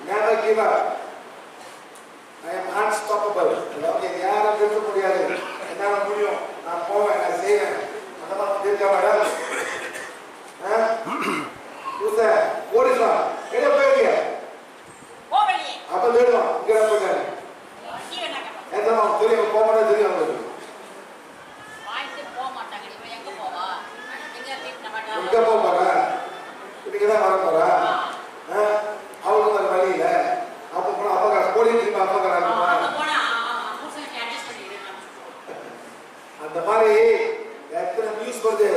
never give up. I am unstoppable. அதாவது யாரும் நிறுத்த முடியாது. என்னால முடியும். நான் போவேன், நான் செய்வேன். அந்த மாதிரி இருக்க வேண்டாம். உசே ஓடிசா எங்க போறீங்க? போவலி. அப்ப தேடுவோம். இங்க போங்க. எதனா தெரியும் போறதே தெரியும் உங்களுக்கு. வாய்ஸ் போக மாட்டாங்க. நீ எங்க போவா? எங்க வீட்ல மாட்டா. எங்க போறா? இதுக்கு தான் வர போறா. அவளுக்கு ஒரு வழி இல்ல. அப்ப போனா அப்ப போலீஸ் டீம் அப்ப கறாங்க. போனா புருஷன் அட்ஜஸ்ட் பண்ணிடுறாங்க. அந்த மாதிரி எத்தனை நியூஸ் வருது.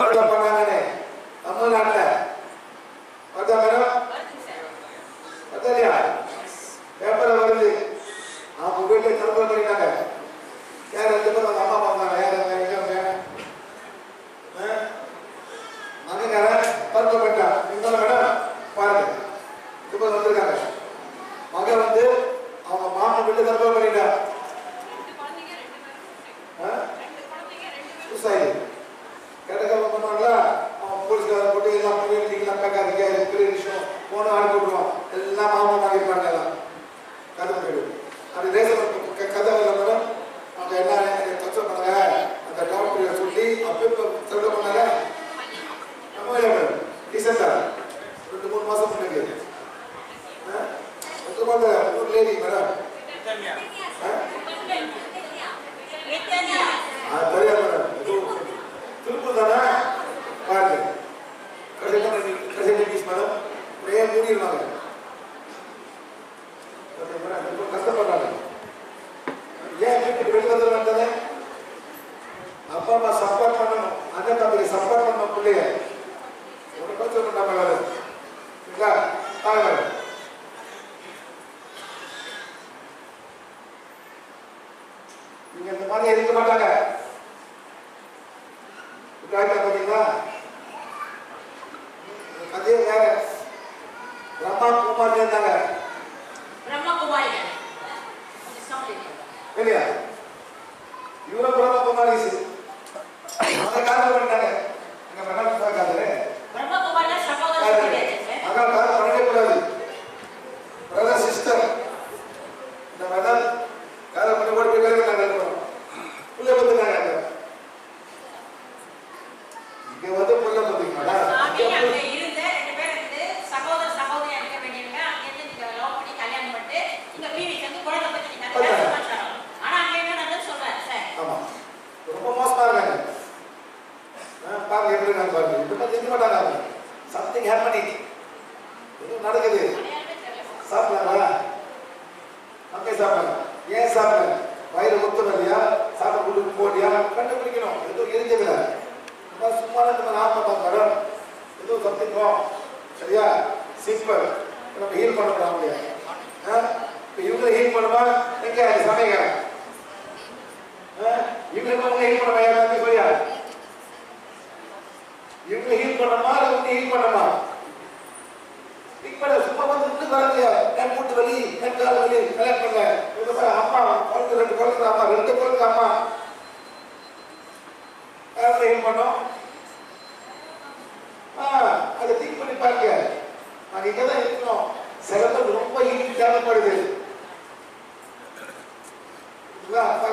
அத பண்ணாங்கனே. தமிழ்நாட்டுல அத மேடம் வருது சார். அதலையா பேப்பர்ல வருது. அவங்க வீட்டுல தற்கொலை பண்ணிட்டாங்க. யார் ரெண்டு பேரும் அம்மா பண்ணாங்க. யார் எங்க மகன் தற்கொலை பண்ணிட்டான். நீங்க மேடம் பாருங்க. இப்போ வந்திருக்காங்க. மகன் வந்து அவங்க மாமன் வீட்டுல தற்கொலை பண்ணிட்டான். ரெண்டு குழந்தைங்க சூசைட் கேட்டகவ பண்ணுவாங்களா? அவன் போலீஸ்கார போட்டு எல்லாம் பண்ணிட்டீங்களா பேக்காதீங்க பெரிய விஷயம் போன ஆள் போட்டுருவான். எல்லாம் மாமன் வாங்கிருப்பாங்க. எல்லாம் கதை போயிடு. அப்படி தேசம் கதை வரல. அவங்க என்ன தச்சம் பண்ணாங்க. அந்த டாக்டர் சொல்லி அப்போ சொல்ல பண்ணாங்க. நம்ம ரீசெண்டா 2-3 மாசம் முன்னாடி ஒரு லேடி மேடம் திருப்பூர் தானே பாருங்க. மேடம் ஒரே மூடிடுவாங்க. கஷ்டப்படுறாங்க. ஏன் வீட்டுக்கு வெளியே வந்து வந்தது? அப்பா அம்மா சப்போர்ட் பண்ணணும். அண்ணன் தம்பிக்கு சப்போர்ட் பண்ணணும். பிள்ளைய ஒரு பச்சை பண்ணாம சரிங்களா? பாருங்க நீங்க இந்த மாதிரி இருக்க மாட்டாங்க. பாத்தீங்களா? அதே வேற பிரம்மாகுமாரி இருந்தாங்க. பிரம்மகுமாரி இல்லையா? இவரும் பிரம்மகுமாரி அந்த காரணம் பண்ணிட்டாங்க. எங்க மேடம் காதலே பிரம்மகுமாரி சகோதரர் அதான் காரணம் பண்ணவே கூடாது. பிரதர் சிஸ்டர் இந்த மேடம் காரணம் பண்ணி போட்டு போய் கல்யாணம் புள்ள பத்துனாங்க. இங்க வந்து புள்ள பத்துங்களா? சாமி அங்க இருந்த ரெண்டு பேர் இருந்து சகோதர சகோதரி அங்க வேண்டியவங்க அங்க இருந்து நீங்க லவ் பண்ணி கல்யாணம் பண்ணிட்டு இங்க பிவிக்கு வந்து குழந்தை பத்தி நீங்க அந்த சமாச்சாரம். ஆனா அங்க என்ன நடந்து சொல்றாரு சார். ஆமா. ரொம்ப மோசமா இருக்காங்க. பாருங்க எப்படி இருக்காங்க பாருங்க. இந்த மாதிரி இருக்க மாட்டாங்க. Something happening. இது நடக்குது. சாப்பிடலாமா? நமக்கே சாப்பிடலாம். ஏன் சாப்பிடல? வயிறு ஒத்துணும் இல்லையா? சாப்பிட கொடுக்க போடியா? கண்டுபிடிக்கணும். எதுவும் எரிஞ்சதில்லை. சும்மா நம்ம நாற்பத்தாம் மேடம் ஏதோ சம்திங் சரியா? சிம்பிள். நம்ம ஹீல் பண்ண முடியாது. இவங்க ஹீல் பண்ணுமா? எங்க சமைங்க இவங்களுக்கு அவங்க ஹீல் பண்ண முடியாது. சொல்லியா இவங்க ஹீல் பண்ணமா இல்லை உங்க ஹீல் பண்ணமா? சும்மா வந்து வரலையா? என் கூட்டு வலி, என் கால் வலி, கல்யாணம் பண்ண அம்மா குழந்தை 2 குழந்தை அம்மா 2 குழந்தை அம்மா ஹீல் பண்ணோம். அதை திங்க் பண்ணி பாருங்க. நாங்க இங்கதான் இருக்கணும். சிலது ரொம்ப ஹீல் தேவைப்படுது.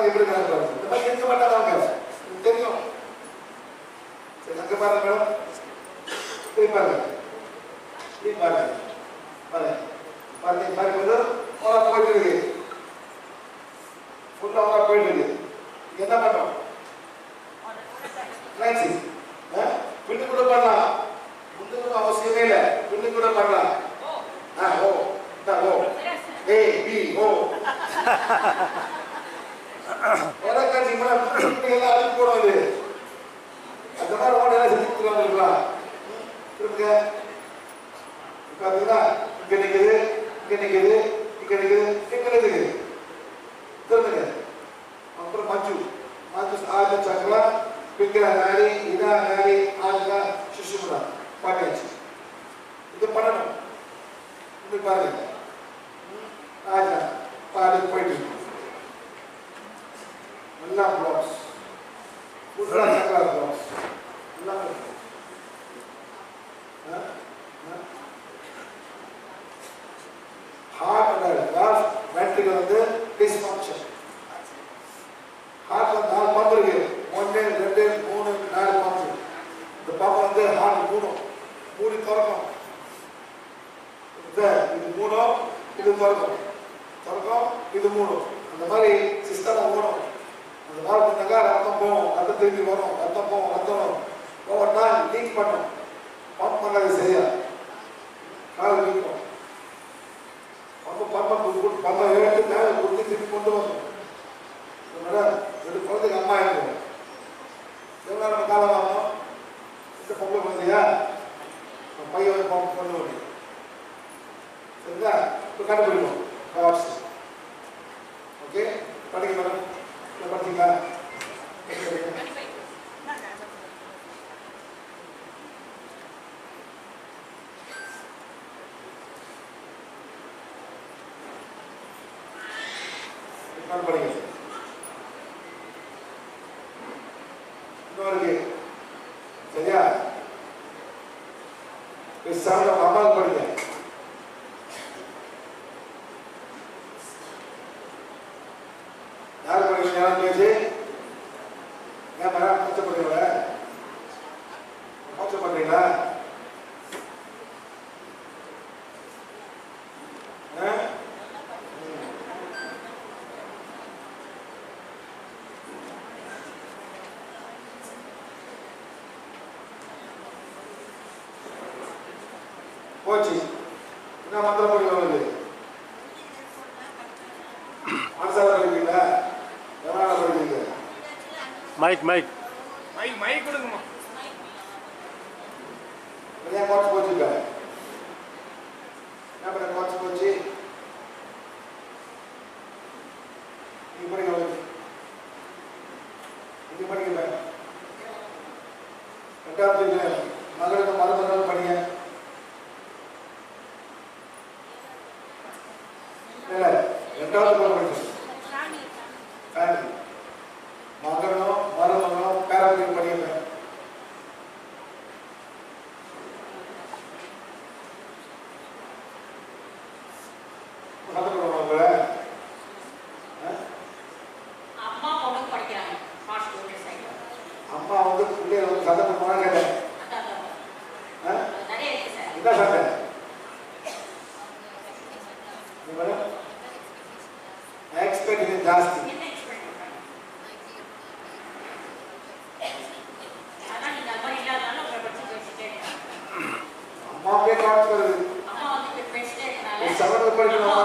எப்படி இருக்காங்க இந்த மாதிரி இருக்க மாட்டாங்க. தெரியும். சரி அங்க பாருங்க மேடம். திரும்பி பாருங்க. திரும்பி பாருங்க. பாருங்க பாருங்க பாருங்க. போயிட்டு இருக்கு. ஃபுல்லா போயிட்டு இருக்கு. என்ன பண்ணோம்? பின்னு கூட பண்ணலாம். முன்னுக்கு அவசியமே இல்லை. பின்னு கூட பண்ணலாம். ஓ ஓ ஏ பி ஓ எல்லாம் அழுப்பு போடும். இது அந்த மாதிரி ஓட செஞ்சு வந்துருக்கலாம். திரும்புங்க. பாத்தீங்களா? இங்க நிக்குது, இங்க நிக்குது, இங்க நிக்குது, இங்க நிக்குது. திரும்புங்க. அப்புறம் மஞ்சு ஆஜ சக்கரா பிக்கிற நாரி இதா நாரி ஆஜா சுஷுமுடா பண்ணியாச்சு. இது பண்ணணும். இது பாருங்க. ஆஜா பாரு போயிட்டு நல்லா பிளாக்ஸ் ஃபுல்லா சக்கரா பிளாக்ஸ் நல்லா இது 3 இது தொடக்கம் இது 3 அந்த மாதிரி சிஸ்டம் ஓடும். அந்த மாதிரி இருந்தாக்கா ரத்தம் போகும், ரத்தம் திரும்பி வரும், ரத்தம் போகும், ரத்தம் ஓவர்னா லீக் பண்ணும். பம்ப் பண்ணாது சரியா கால் நிற்கும். பம்மை எடுத்து மேலே கொடுத்து திருப்பி கொண்டு வரணும். மேடம் 2 குழந்தைக்கு அம்மா இருக்கும். எவ்வளோ நம்ம காலம் வாங்கணும்? இந்த பொம்பளை குழந்தையா பையன் வந்து பம்ப் பண்ண முடியும். சரிங்களா? இப்போ கண்டுபிடிப்போம் காப்ஸ். ஓகே, படிக்க மேடம். இல்லை படிச்சிங்களா? படிங்க. இன்னொருக்கு சரியா? சாப்பிட அம்மாவுக்கு படிங்க. யார் படிக்கிறீங்க? யாரும் பேசி ஏன் மேடம் கஷ்டப்படுறீங்களா? கஷ்டப்படுறீங்களா? போச்சு. என்ன மந்திரம் படி வருது? மனசால படிப்பீங்களா? எவனால படிப்பீங்க? மைக் மைக் மைக் மைக் கொடுங்கம்மா. ஏன் குறைச்சி போச்சுங்க? என்ன பண்ண குறைச்சி போச்சு? நீங்க படிக்க நீங்க படிக்கல. 2வது மகளுக்கு மருமகள் படிங்க. இல்லை 2வது படிச்சு மகனும் மருமகனும் பேரப்பிள்ளையும் படிக்க. அம்மா வந்து பிள்ளைய வந்து சண்டை பண்ணுவாங்க கேட்டேன். என்ன சண்டை? எக்ஸ்பெக்டேஷன் ஜாஸ்தி. அம்மாவே காட்டு வருது. சமணம் படிக்கணும்.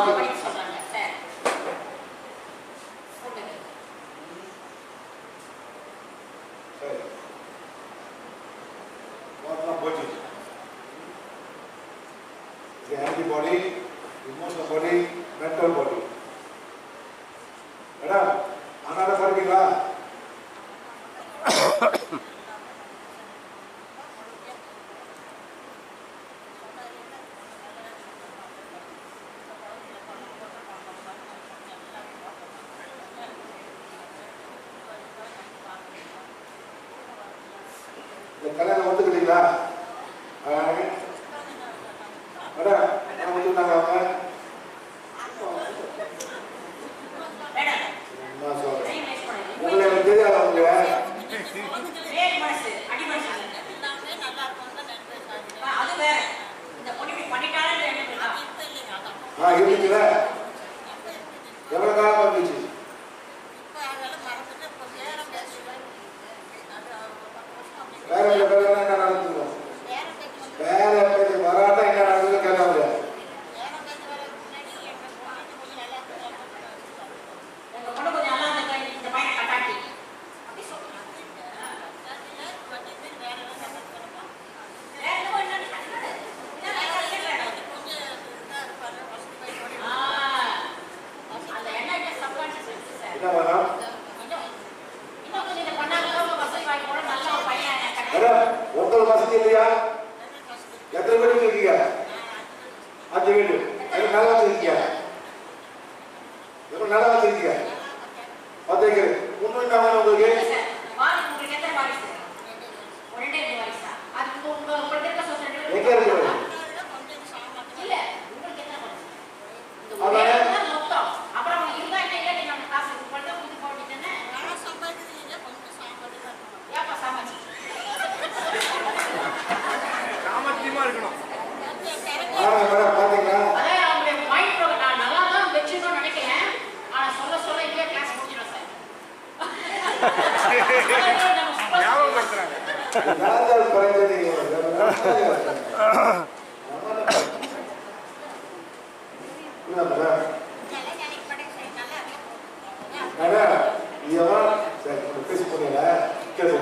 போச்சு. ஆன்டிபாடி, இமோஷனல் பாடி, மென்டல் பாடி. மேடம் அதனால படிப்பீங்களா? கல்யாணம் ஒத்துக்கிட்டீங்களா? மேடம் ஒத்துக்கிட்டாங்க அவங்க. உங்களை எனக்கு தெரியாது. அவங்க இருந்துச்சுல எவ்வளவு காலம் வந்துச்சு? வேற என்ன நடந்துங்க? வேற வராட்டா என்ன நடந்தது கேட்காம என்ன வேணும்? உங்களுக்கு வசதி இல்லையா? எத்தனை வீடு இருக்கீங்க? 5 வீடு. நல்லா வச்சிருக்கீங்க. எவ்வளவு நல்லா வச்சிருக்கீங்க? 10 ஏக்கர். இன்னும் என்ன வேணும் உங்களுக்கு? எங்க இருக்கு? சாமர்த்தியமா இருக்கணும். பாத்தீங்களா நாங்கள் குறைஞ்சது பேசி போனீங்களா கேள்வி